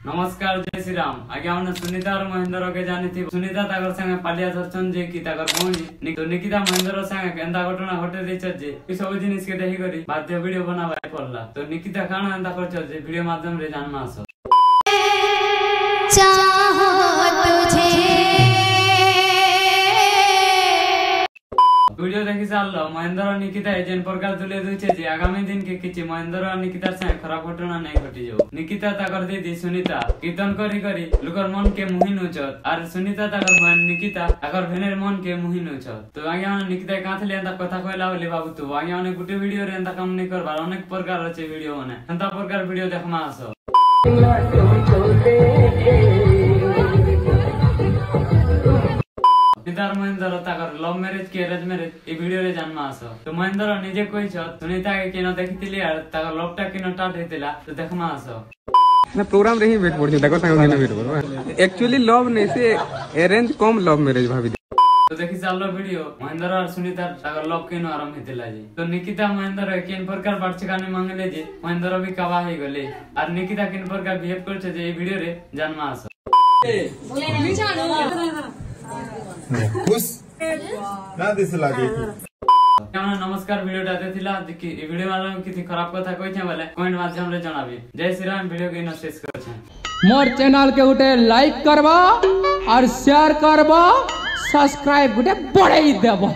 नमस्कार जय श्री राम। आगे हमने सुनीता और महेंद्र के जानी थी। सुनीता ताकर संगे पालिया धरछन जे की ताकर भौणी तो निकिता महेंद्र संगे केंदा घटना घटे देछ जे ई सब जिनिस के देही करी बाध्य वीडियो बनावा पड़ला। तो निकिता काना एंदा करछ जे वीडियो माध्यम रे जानना आसो। चाहो तुझे वीडियो देखि साल महेंद्र और निकिता एजेंट प्रकार तुले दुचे जे आगामी दिन के किछि महेंद्र और निकिता से खराब घटना नहीं घटी जो। निकिता ताकर दीदी सुनीता कीर्तन करी करी लुकर मन के मुहिन उचत और सुनीता ताकर बहन निकिता ताकर भेनेर मन के मुहिन उचत। तो आगे हम निकिता काथले एंदा कथा कहला बोले बाबू तू आगे अनेक गुटे वीडियो रे एंदा काम नहीं करबार अनेक प्रकार अछि वीडियो माने एंदा प्रकार वीडियो देखमा आसो। सुनीता महेंद्र ताकर लव मैरिज के अरेंज मैरिज ए वीडियो रे जानमा आसो। तो महेंद्र निजे कहि छ सुनीता के केनो देखितिली आर ताकर लवटा केनो स्टार्ट हेतिला तो देखमा आसो ना प्रोग्राम रे ही वेट पड़ देखो संग दिन वेट करो एक्चुअली लव नहीं से अरेंज कम लव मैरिज भाभी। तो देखि चालो वीडियो महेंद्र और सुनीता ताकर लव केनो आरंभ हेतिला जी। तो निकिता महेंद्र केन प्रकार बातचकाने मांगले जे महेंद्र भी कवा हे गले और निकिता केन प्रकार बिहेव करछ जे ए वीडियो रे जानमा आसो। बोले नहीं जानो खुश ना दिस लागे नमस्कार वीडियो डाटे थिला कि वीडियो वाला किछि खराब कथा कहि छै बोले कमेंट माध्यम रे जणाबी। जय श्री राम। वीडियो के शेष कर छै मोर चैनल के उठे लाइक करबा और शेयर करबा सब्सक्राइब गुटे बढ़ाई देबा।